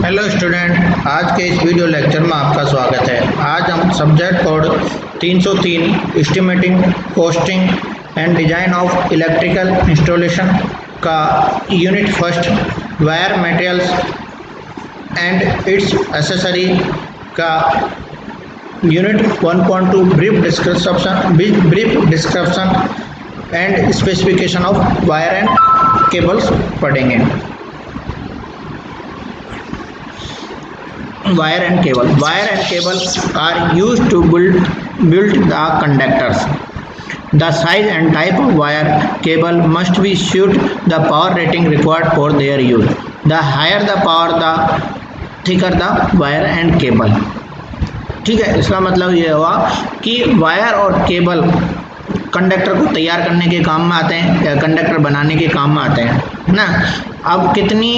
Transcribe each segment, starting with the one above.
Hello student, आज के इस वीडियो लेक्चर में आपका स्वागत है। आज हम subject code 303 estimating, costing and design of electrical installation का unit first wire materials and its accessory का unit 1.2 brief description and specification of wire and cables पढ़ेंगे। Wire and cable are used to build the conductors. The size and type of wire cable must be suit the power rating required for their use. The higher the power, the thicker the wire and cable. ठीक है, इसका मतलब ये हुआ कि wire और cable conductor को तैयार करने के काम में आते हैं या कंडक्टर बनाने के काम में आते हैं ना। अब कितनी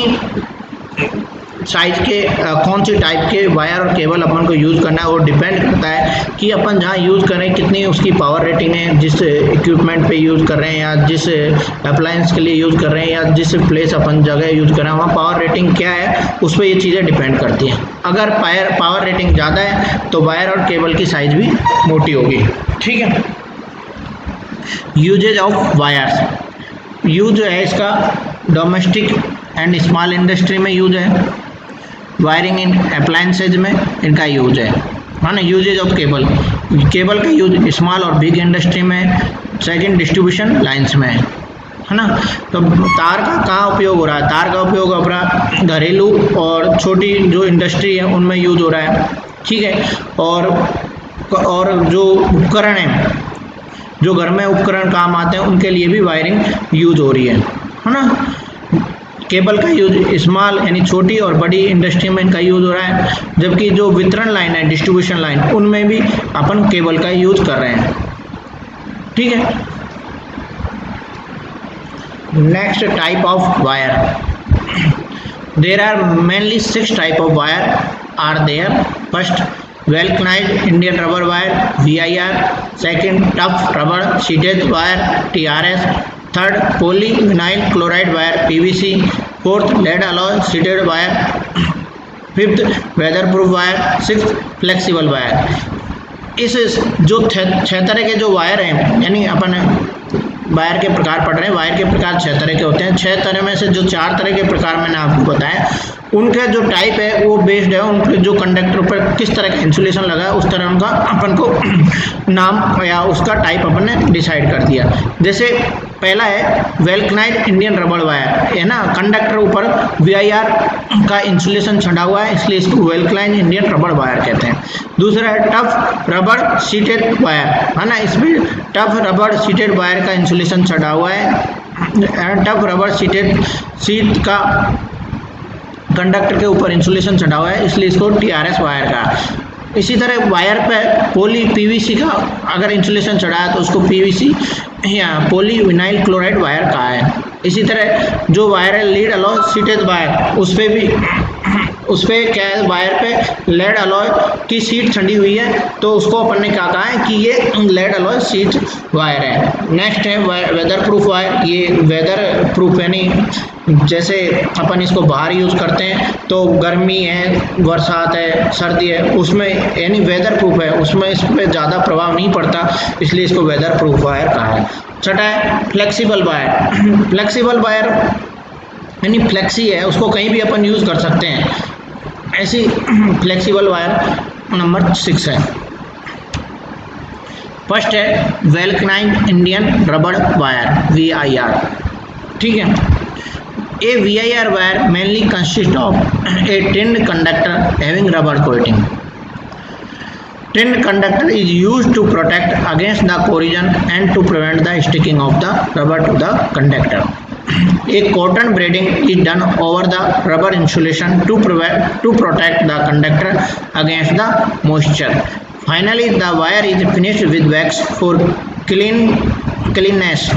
साइज के कौन सी टाइप के वायर और केबल अपन को यूज़ करना है वो डिपेंड करता है कि अपन जहाँ यूज़ करें कितनी उसकी पावर रेटिंग है, जिस इक्विपमेंट पे यूज़ कर रहे हैं या जिस अप्लायंस के लिए यूज़ कर रहे हैं या जिस प्लेस अपन जगह यूज़ कर रहे हैं वहाँ पावर रेटिंग क्या है, उस पर ये चीज़ें डिपेंड करती हैं। अगर पावर रेटिंग ज़्यादा है तो वायर और केबल की साइज भी मोटी होगी। ठीक है। यूजेज ऑफ वायर्स, यूज है इसका डोमेस्टिक एंड स्मॉल इंडस्ट्री में यूज है, वायरिंग इन अप्लायंसेज में इनका यूज है ना। यूजेज ऑफ केबल का यूज स्मॉल और बिग इंडस्ट्री में, सेकंड डिस्ट्रीब्यूशन लाइंस में है ना। तो तार का कहाँ उपयोग हो रहा है? तार का उपयोग अपना घरेलू और छोटी जो इंडस्ट्री है उनमें यूज हो रहा है। ठीक है। और जो उपकरण हैं, जो घर में उपकरण काम आते हैं उनके लिए भी वायरिंग यूज हो रही है ना। केबल का यूज स्मॉल यानी छोटी और बड़ी इंडस्ट्री में इनका यूज हो रहा है, जबकि जो वितरण लाइन है, डिस्ट्रीब्यूशन लाइन, उनमें भी अपन केबल का यूज कर रहे हैं। ठीक है। Next, type of wire. There are mainly 6 type of wire are there. First, vulcanised Indian rubber wire VIR, second tough rubber sheathed wire TRS, third polyvinyl chloride wire PVC, fourth lead alloy शीटेड wire, fifth weather proof wire, sixth flexible wire. इस जो 6 तरह के जो wire हैं, यानी अपन wire के प्रकार पढ़ रहे हैं, वायर के प्रकार 6 तरह के होते हैं। 6 तरह में से जो 4 तरह के प्रकार मैंने आपको बताया, उनका जो टाइप है वो बेस्ड है उनके जो कंडक्टर पर किस तरह का इंसुलेशन लगा है, उस तरह उनका अपन को नाम या उसका टाइप अपन ने डिसाइड कर दिया। जैसे पहला है वेल्कनाइज्ड इंडियन रबर वायर, है ना। कंडक्टर ऊपर VIR का इंसुलेशन छड़ा हुआ है, इसलिए इसको वेल्कनाइज्ड इंडियन रबर वायर कहते हैं। दूसरा है टफ रबर शीटेड वायर, है ना। इसमें टफ रबर शीटेड वायर का इंसुलेशन छड़ा हुआ है। टफ रबर शीट का कंडक्टर के ऊपर इंसुलेशन चढ़ा हुआ है, इसलिए इसको TRS वायर का। इसी तरह वायर पे पोली PVC का अगर इंसुलेशन चढ़ा है तो उसको PVC या पॉलीविनाइल क्लोराइड वायर कहा है। इसी तरह जो वायर है लीड अलॉय शीटेड वायर, उस पर क्या है, वायर पे लेड अलॉय की शीट छड़ी हुई है, तो उसको अपन ने क्या कहा है कि ये लेड अलॉय शीट वायर है। नेक्स्ट है वेदर प्रूफ वायर। ये वेदर प्रूफ यानी जैसे अपन इसको बाहर यूज़ करते हैं तो गर्मी है, बरसात है, सर्दी है, उसमें यानी वेदर प्रूफ है, उसमें इस पर ज़्यादा प्रभाव नहीं पड़ता, इसलिए इसको वेदर प्रूफ वायर कहा है। छठा है फ्लेक्सिबल वायर। फ्लेक्सिबल वायर यानी फ्लेक्सी है, उसको कहीं भी अपन यूज़ कर सकते हैं, ऐसी फ्लेक्सिबल वायर नंबर 6 है। फर्स्ट है वेल्कनाइज्ड इंडियन रबर वायर VIR। ठीक है। A VIR wire mainly consists of a tinned conductor having rubber coating. Tinned conductor is used to protect against the corrosion and to prevent the sticking of the rubber to the conductor. A cotton braiding is done over the rubber insulation to protect the conductor against the moisture. Finally, the wire is finished with wax for cleanness.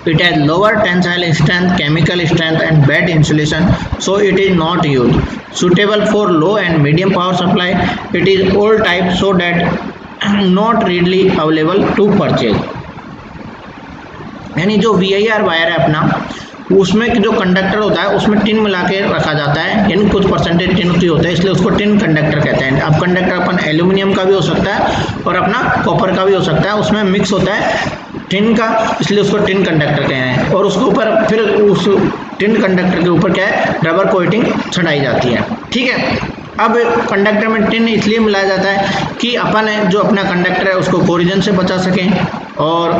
It has lower tensile strength, chemical strength and bad insulation, so it is not used. Suitable for low and medium power supply. It is old type so that not readily available to purchase. यानी जो VIR wire है अपना, उसमें जो conductor होता है उसमें tin मिला के रखा जाता है, यानी कुछ परसेंटेज टिन की होता है, इसलिए उसको टिन कंडक्टर कहते हैं। अब कंडक्टर अपन एल्यूमिनियम का भी हो सकता है और अपना कॉपर का भी हो सकता है, उसमें मिक्स होता है टिन का, इसलिए उसको टिन कंडक्टर कहते हैं। और उसके ऊपर फिर उस टिन कंडक्टर के ऊपर क्या है, रबर कोटिंग चढ़ाई जाती है। ठीक है, अब कंडक्टर में टिन इसलिए मिलाया जाता है कि अपन जो अपना कंडक्टर है उसको कोरिजन से बचा सकें, और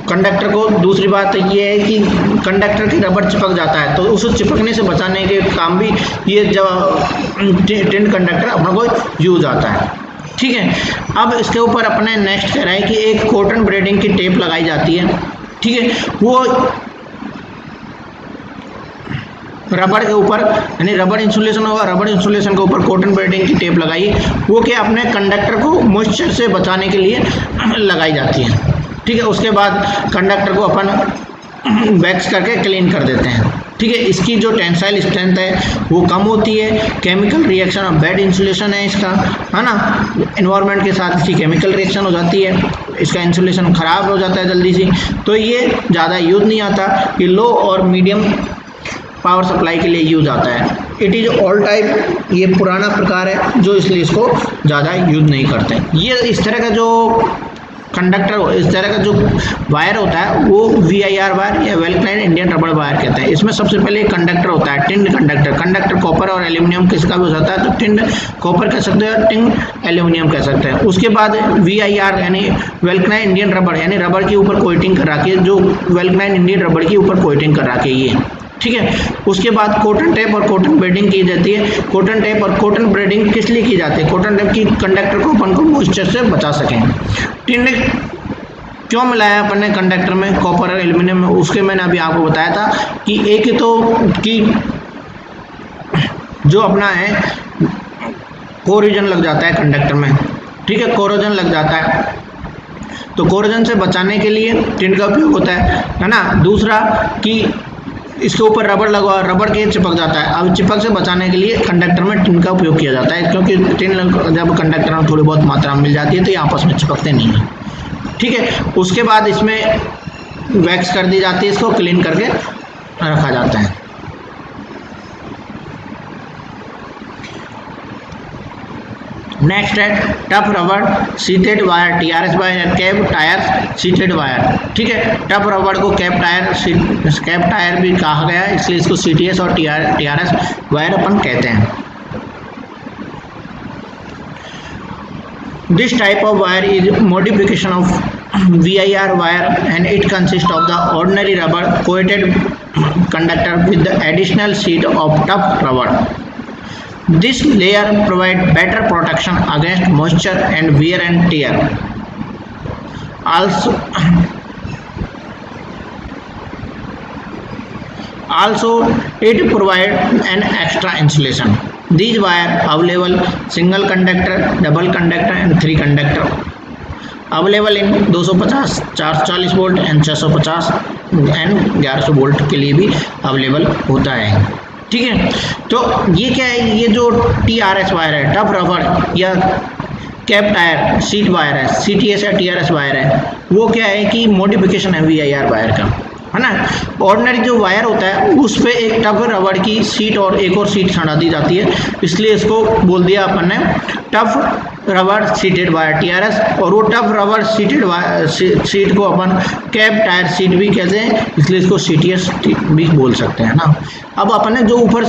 कंडक्टर को दूसरी बात ये है कि कंडक्टर की रबर चिपक जाता है, तो उस चिपकने से बचाने के काम भी ये जब टिन कंडक्टर अपना को यूज आता है। ठीक है, अब इसके ऊपर अपने नेक्स्ट कह रहा है कि एक कॉटन ब्रेडिंग की टेप लगाई जाती है। ठीक है, वो रबड़ के ऊपर, यानी रबड़ इंसुलेशन होगा, रबड़ इंसुलेशन के ऊपर कॉटन ब्रेडिंग की टेप लगाई, वो क्या अपने कंडक्टर को मॉइस्चर से बचाने के लिए लगाई जाती है। ठीक है, उसके बाद कंडक्टर को अपन वैक्स करके क्लीन कर देते हैं। ठीक है, इसकी जो टेंसाइल स्ट्रेंथ है वो कम होती है, केमिकल रिएक्शन और बैड इंसुलेशन है इसका, है ना, एनवायरनमेंट के साथ इसकी केमिकल रिएक्शन हो जाती है, इसका इंसुलेशन ख़राब हो जाता है जल्दी से, तो ये ज़्यादा यूज़ नहीं आता, ये लो और मीडियम पावर सप्लाई के लिए यूज आता है। इट इज़ ऑल टाइप, ये पुराना प्रकार है जो इसलिए इसको ज़्यादा यूज नहीं करते। ये इस तरह का जो कंडक्टर, इस तरह का जो वायर होता है वो VIR वायर या वेल क्लाइंड इंडियन रबड़ वायर कहते हैं। इसमें सबसे पहले कंडक्टर होता है, टिन कंडक्टर। कंडक्टर कॉपर और एल्यूमिनियम किसका भी हो सकता है, तो टिन कॉपर कह सकते हैं, टिन एल्यूमिनियम कह सकते हैं। उसके बाद VIR यानी वेल क्लाइंड इंडियन रबड़, यानी रबड़ के ऊपर कोटिंग कर रखी है, जो वेल क्लाइंड इंडियन रबड़ के ऊपर कोटिंग कर रखी है ये। ठीक है, उसके बाद कॉटन टेप और कॉटन ब्रेडिंग की जाती है। कॉटन टेप और कॉटन ब्रेडिंग किस लिए की जाती है, कॉटन टेप की कंडक्टर को अपन को मॉइस्चर से बचा सकें। टिन क्यों मिलाया अपन ने कंडक्टर में कॉपर और एल्यूमिनियम में, उसके मैंने अभी आपको बताया था कि एक तो कि जो अपना है कोरोजन लग जाता है कंडक्टर में। ठीक है, कोरोजन लग जाता है, तो कोरोजन से बचाने के लिए टिन का उपयोग होता है ना। दूसरा कि इसके ऊपर रबड़ लगा, रबड़ के चिपक जाता है, अब चिपक से बचाने के लिए कंडक्टर में टिन का उपयोग किया जाता है, क्योंकि टिन जब कंडक्टर में थोड़ी बहुत मात्रा में मिल जाती है तो ये आपस में चिपकते नहीं हैं। ठीक है, उसके बाद इसमें वैक्स कर दी जाती है, इसको क्लीन करके रखा जाता है। नेक्स्ट है टफ रबड़ seated wire, TRS wire, cap tyre seated wire. ठीक है, टफ रबड़ को कैप टायर भी कहा गया है, इसलिए इसको CTS और TRS वायर अपन कहते हैं। This type of wire is modification of VIR wire and it consists of the ordinary rubber coated conductor with the additional sheet of tough rubber. This layer provides better protection against moisture and wear and tear. Also, it provides an extra insulation. These wires available single conductor, double conductor, and 3 conductor. Available in 250, 440 volt and 650 and 1100 volt के लिए भी available होता है। ठीक है, तो ये क्या है, ये जो TRS वायर है, टफ रबड़ या कैप टायर सीट वायर है, CTS या TRS वायर है, वो क्या है कि मॉडिफिकेशन है VIR वायर का, है ना। ऑर्डिनरी जो वायर होता है उस पर एक टफ रबड़ की सीट और एक और सीट चढ़ा दी जाती है, इसलिए इसको बोल दिया अपन ने टफ रबड़ सीटेड वायर TRS, और वो टफ रबड़ सीटेड सीट को अपन कैप टायर सीट भी कहते हैं, इसलिए इसको CTS भी बोल सकते हैं ना। अब अपन ने जो ऊपर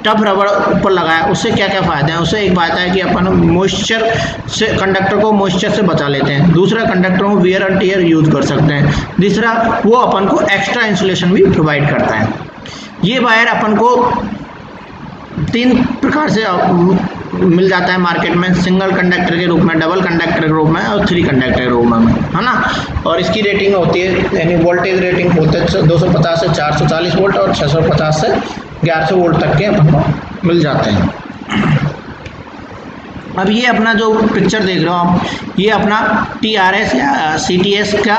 टफ रबड़ ऊपर लगाया उससे क्या क्या फ़ायदा है, उससे एक फायदा है कि अपन मॉइस्चर से कंडक्टर को मॉइस्चर से बचा लेते हैं। दूसरा, कंडक्टर को वियर एंड टियर यूज़ कर सकते हैं। तीसरा, वो अपन को एक्स्ट्रा इंसुलेशन भी प्रोवाइड करता है। ये वायर अपन को 3 प्रकार से मिल जाता है मार्केट में, सिंगल कंडक्टर के रूप में, डबल कंडक्टर के रूप में और 3 कंडक्टर के रूप में, है ना। और इसकी रेटिंग होती है, यानी वोल्टेज रेटिंग होते हैं 250 से 440 वोल्ट और 650 से 1100 वोल्ट तक के अपन को मिल जाते हैं। अब ये अपना जो पिक्चर देख रहे हो आप, ये अपना TRS या CTS का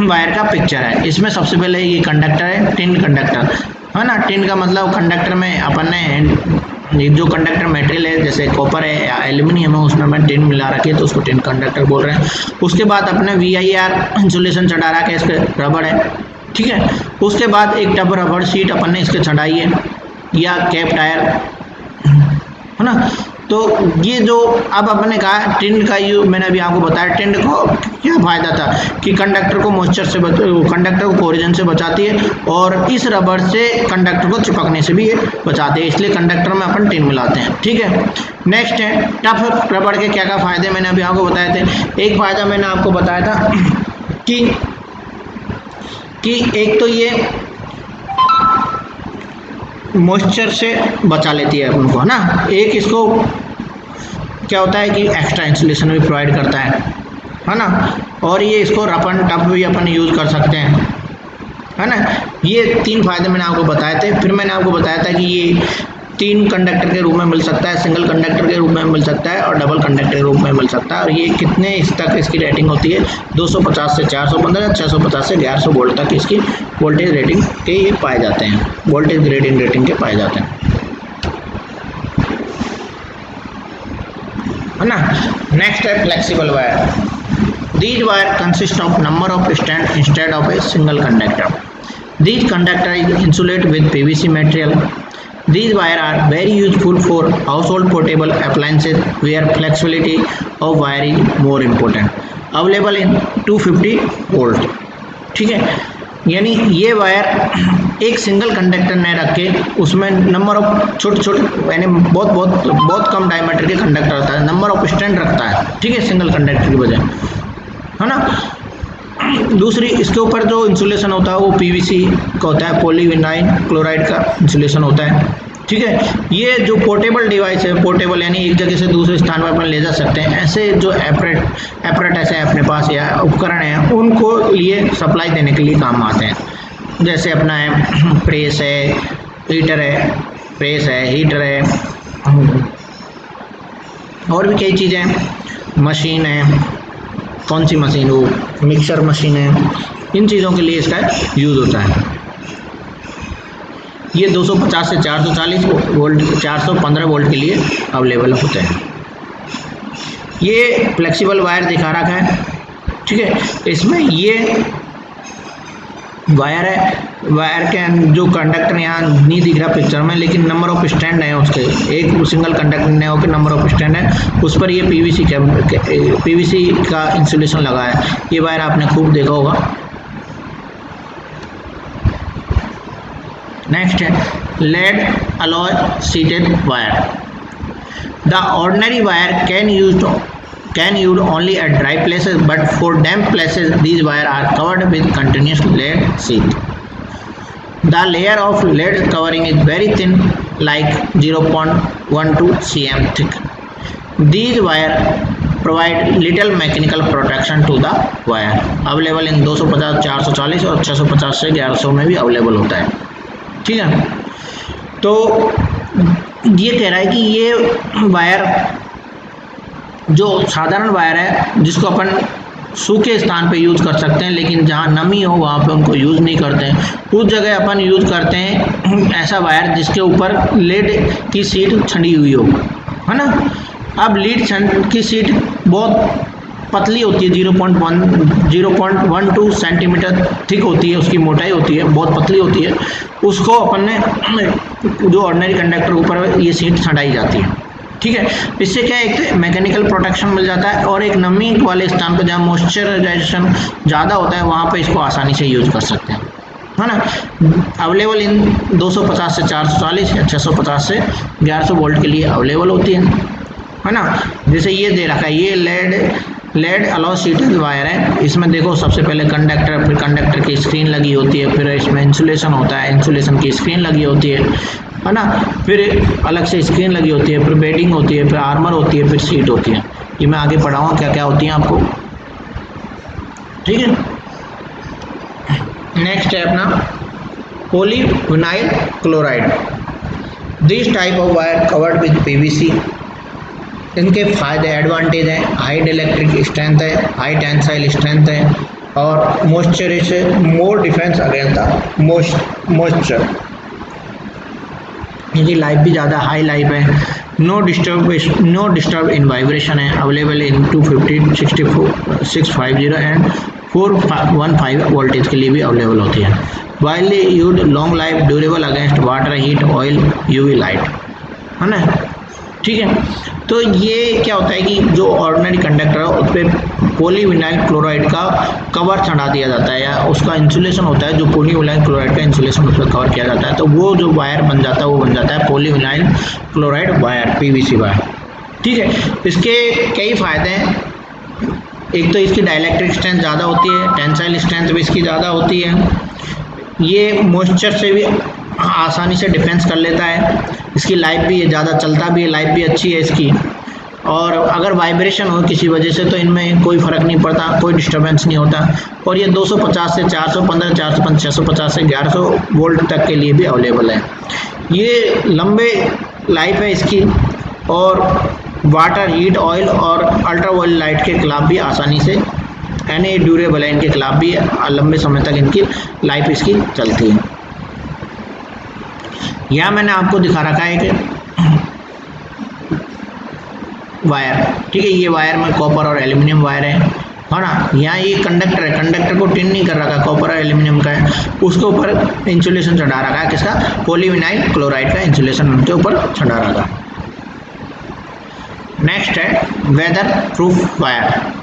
वायर का पिक्चर है। इसमें सबसे पहले ये कंडक्टर है, टिन कंडक्टर, है ना। टिन का मतलब कंडक्टर में अपन ने जो कंडक्टर मटेरियल है, जैसे कॉपर है या एल्यूमिनियम है, उसमें मैं टिन मिला रखी है तो उसको टिन कंडक्टर बोल रहे हैं। उसके बाद अपने VIR इंसुलेशन चढ़ा रखा है, इस पर रबड़ है, ठीक है। उसके बाद एक टब रबड़ शीट अपन ने इसके चढ़ाई है या कैप टायर, है ना। तो ये जो अब अपने कहा टिंड का यूज, मैंने अभी आपको बताया टिंड को क्या फायदा था कि कंडक्टर को मॉइस्चर से कंडक्टर को कोरिजन से बचाती है और इस रबड़ से कंडक्टर को चिपकने से भी ये बचाते हैं, इसलिए कंडक्टर में अपन टिन मिलाते हैं। ठीक है। नेक्स्ट है टफ रबड़ के क्या क्या फायदे मैंने अभी आपको बताए थे। एक फायदा मैंने आपको बताया था कि एक तो ये मॉइस्चर से बचा लेती है उनको, है ना। एक इसको क्या होता है कि एक्स्ट्रा इंसुलेशन भी प्रोवाइड करता है ना। और ये इसको रफ एंड टफ भी अपन यूज़ कर सकते हैं, है ना। ये 3 फायदे मैंने आपको बताए थे। फिर मैंने आपको बताया था कि ये 3 कंडक्टर के रूप में मिल सकता है, सिंगल कंडक्टर के रूप में मिल सकता है और डबल कंडक्टर के रूप में मिल सकता है। और ये कितने इस तक इसकी रेटिंग होती है 250 से 415, 650 से 1100 वोल्ट तक इसकी वोल्टेज रेटिंग के ये पाए जाते हैं, वोल्टेज ग्रेडिंग रेटिंग के पाए जाते हैं, है ना। नेक्स्ट है flexible wire. These wire consist of number of stand instead of a single conductor. These conductor is insulated with PVC material. These wire are very useful for household portable appliances where flexibility of wire is more important. Available in 250 volt. ठीक है। यानी ये wire एक single conductor ने रख के उसमें number of छोटे छोटे यानी बहुत कम डायमीटर के कंडक्टर होता है, नंबर ऑफ स्टैंड रखता है। ठीक है, सिंगल कंडक्टर की बजाय, है ना। दूसरी इसके ऊपर जो इंसुलेशन होता है वो पीवीसी का होता है, पॉलीविनाइल क्लोराइड का इंसुलेशन होता है। ठीक है। ये जो पोर्टेबल डिवाइस है, पोर्टेबल यानी एक जगह से दूसरे स्थान पर अपन ले जा सकते हैं, ऐसे जो एपरेटस है अपने पास या उपकरण है उनको ये सप्लाई देने के लिए काम आते हैं। जैसे अपना है प्रेस है, हीटर है, प्रेस है, हीटर है, और भी कई चीज़ें हैं, मशीन है, कौन सी मशीन हो, मिक्सर मशीन है, इन चीज़ों के लिए इसका यूज़ होता है। ये 250 से 440 वोल्ट 415 वोल्ट के लिए अवेलेबल होते हैं। ये फ्लेक्सिबल वायर दिखा रखा है। ठीक है। इसमें ये वायर है, वायर के जो कंडक्टर यहाँ नहीं दिख रहा पिक्चर में, लेकिन नंबर ऑफ स्टैंड है उसके, एक सिंगल कंडक्टर नहीं होकर नंबर ऑफ स्टैंड है, उस पर ये पीवीसी का इंसुलेशन लगा है। ये वायर आपने खूब देखा होगा। नेक्स्ट है lead alloy शीटेड wire. The ordinary wire can use only at dry places, but for damp places these wire are covered with continuous lead sheet. The layer of lead covering is very thin, like 0.12 cm thick. These wire provide little mechanical protection to the wire. Available in 250, 440 और 650 से 1100 में भी available होता है। ठीक है। तो ये कह रहा है कि ये वायर जो साधारण वायर है जिसको अपन सूखे स्थान पे यूज़ कर सकते हैं, लेकिन जहाँ नमी हो वहाँ पे उनको यूज़ नहीं करते हैं। उस जगह अपन यूज़ करते हैं ऐसा वायर जिसके ऊपर लेड की शीट छंडी हुई हो, है ना। अब लीड की शीट बहुत पतली होती है, 0.12 सेंटीमीटर थिक होती है, उसकी मोटाई होती है, बहुत पतली होती है। उसको अपन ने जो ऑर्डिनरी कंडक्टर के ऊपर ये शीट छंटाई जाती है। ठीक है। इससे क्या है, एक मैकेनिकल प्रोटेक्शन मिल जाता है और एक नमी वाले स्थान पर जहाँ मॉइस्चराइजेशन ज़्यादा होता है वहाँ पे इसको आसानी से यूज़ कर सकते हैं, है ना। अवेलेबल इन 250 से 440 या 650 से 1100 वोल्ट के लिए अवेलेबल होती है ना। जैसे ये दे रखा है, ये लेड अलॉय शीटेड वायर है। इसमें देखो सबसे पहले कंडक्टर, फिर कंडक्टर की स्क्रीन लगी होती है, फिर इसमें इंसुलेशन होता है, इंसुलेशन की स्क्रीन लगी होती है ना। फिर अलग से स्क्रीन लगी होती है, फिर बेडिंग होती है, फिर आर्मर होती है, फिर सीट होती है। ये मैं आगे पढ़ाऊँगा क्या क्या होती है आपको। ठीक है। नेक्स्ट है अपना polyvinyl chloride. This type of wire covered with PVC. इनके फायदे एडवांटेज हैं, हाई इलेक्ट्रिक स्ट्रेंथ है, हाई टेंसाइल स्ट्रेंथ है और मॉइस्चर से मोर डिफेंस अगेंस्ट द मॉइस्चर। इनकी लाइफ भी ज़्यादा हाई लाइफ है। नो डिस्टर्ब इन वाइब्रेशन है। अवेलेबल इन 250, 64, 650 एंड 415 वोल्टेज के लिए भी अवेलेबल होती है। Widely used, long life, durable against water, heat, oil, UV light, है ना। ठीक है, तो ये क्या होता है कि जो ऑर्डिनरी कंडक्टर है उस पर पॉलीविनाइल क्लोराइड का कवर चढ़ा दिया जाता है, या उसका इंसुलेशन होता है, जो पॉलीविनाइल क्लोराइड का इंसुलेशन उस पर कवर किया जाता है, तो वो जो वायर बन जाता है वो बन जाता है polyvinyl chloride wire, PVC wire. ठीक है, इसके कई फायदे हैं। एक तो इसकी डाइलेक्ट्रिक स्ट्रेंथ ज़्यादा होती है, टेंसाइल स्ट्रेंथ भी इसकी ज़्यादा होती है, ये मॉइस्चर से भी आसानी से डिफेंस कर लेता है, इसकी लाइफ भी ज़्यादा चलता भी है, लाइफ भी अच्छी है इसकी, और अगर वाइब्रेशन हो किसी वजह से तो इनमें कोई फ़र्क नहीं पड़ता, कोई डिस्टर्बेंस नहीं होता। और ये 250 से 415, 450, 650 से 1100 वोल्ट तक के लिए भी अवेलेबल है। ये लंबे लाइफ है इसकी, और वाटर, हीट, ऑयल और अल्ट्रा वायलेट लाइट के खिलाफ भी आसानी से, यानी ड्यूरेबल है, इनके खिलाफ भी लंबे समय तक इनकी लाइफ इसकी चलती है। यहाँ मैंने आपको दिखा रखा है कि वायर, ठीक है, ये वायर में कॉपर और एल्यूमिनियम वायर है ना। यहाँ ये कंडक्टर है, कंडक्टर को टिन नहीं कर रखा, कॉपर और एल्यूमिनियम का है, उसके ऊपर इंसुलेशन चढ़ा रखा है, किसका, पॉलीविनाइल क्लोराइड का इंसुलेशन उनके ऊपर चढ़ा रखा। नेक्स्ट है weather proof wire.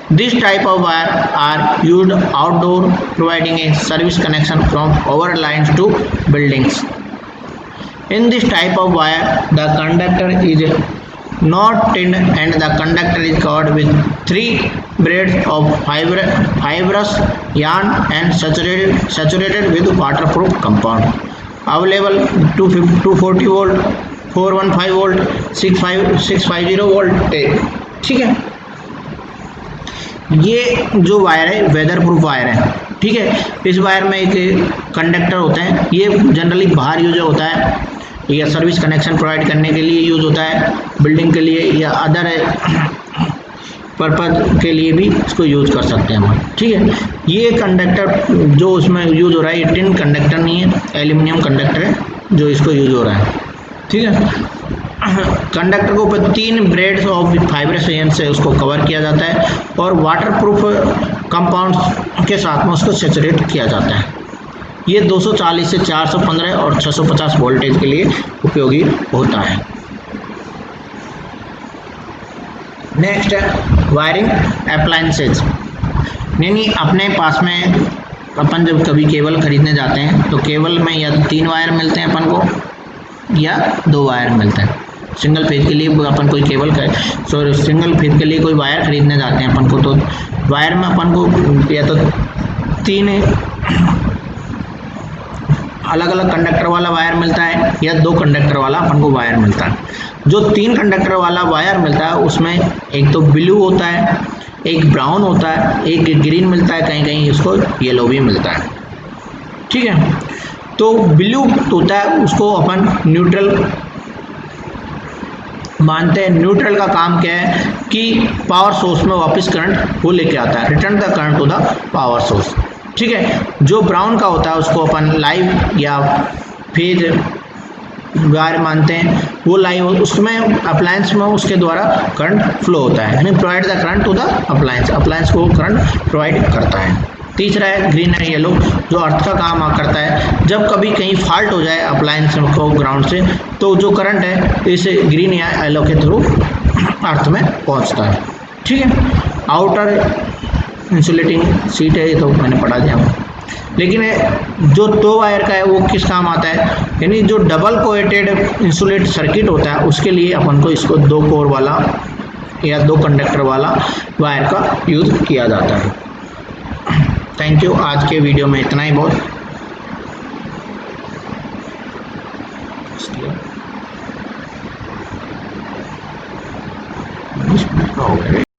This type of wire are used outdoor, providing a service connection from power lines to buildings. In this type of wire, the conductor is not tinned and the conductor is covered with 3 braids of fibrous yarn and saturated with waterproof compound. Available 240 volt, 415 volt, 650 volt. ठीक है, ये जो wire है weather proof wire है। ठीक है, इस wire में एक कंडक्टर होते हैं, ये जनरली बाहर यूज होता है, या सर्विस कनेक्शन प्रोवाइड करने के लिए यूज होता है, बिल्डिंग के लिए या अदर पर्पज के लिए भी इसको यूज कर सकते हैं हम। ठीक है, ये कंडक्टर जो उसमें यूज हो रहा है, ये टिन कंडक्टर नहीं है, एल्यूमिनियम कंडक्टर है जो इसको यूज हो रहा है। ठीक है, कंडक्टर को ऊपर 3 ब्रेड्स ऑफ फाइब्रस यार्न से उसको कवर किया जाता है, और वाटरप्रूफ कंपाउंड्स के साथ में उसको सैचुरेट किया जाता है। ये 240 से 415 और 650 वोल्टेज के लिए उपयोगी होता है। नेक्स्ट है वायरिंग अप्लायंसेज। नहीं, अपने पास में अपन जब कभी केबल खरीदने जाते हैं तो केबल में या 3 वायर मिलते हैं अपन को, या 2 वायर मिलते हैं। सिंगल फेज के लिए अपन कोई केबल सिंगल फेज के लिए कोई वायर खरीदने जाते हैं अपन को, तो वायर में अपन को या तो 3 अलग अलग कंडक्टर वाला वायर मिलता है, या 2 कंडक्टर वाला अपन को वायर मिलता है। जो 3 कंडक्टर वाला वायर मिलता है उसमें एक तो ब्लू होता है, एक ब्राउन होता है, एक ग्रीन मिलता है, कहीं कहीं इसको येलो भी मिलता है। ठीक है, तो ब्लू होता है उसको अपन न्यूट्रल मानते हैं। न्यूट्रल का काम क्या है कि पावर सोर्स में वापस करंट वो लेके आता है, return the current to the power source. ठीक है, जो ब्राउन का होता है उसको अपन लाइव या फेज वायर मानते हैं, वो लाइव, उसमें अप्लायंस में उसके द्वारा करंट फ्लो होता है, यानी provide the current to the appliance, appliance को करंट प्रोवाइड करता है। तीसरा है ग्रीन एंड येलो, जो अर्थ का काम करता है। जब कभी कहीं फॉल्ट हो जाए अप्लायंस को ग्राउंड से, तो जो करंट है इस ग्रीन या येलो के थ्रू अर्थ में पहुंचता है। ठीक है, आउटर इंसुलेटिंग सीट है, ये तो मैंने पढ़ा दिया। लेकिन जो 2 वायर का है वो किस काम आता है, यानी जो डबल कोएटेड इंसुलेट सर्किट होता है उसके लिए अपन को इसको 2 कोर वाला या 2 कंडक्टर वाला वायर का यूज़ किया जाता है। थैंक यू, आज के वीडियो में इतना ही बहुत।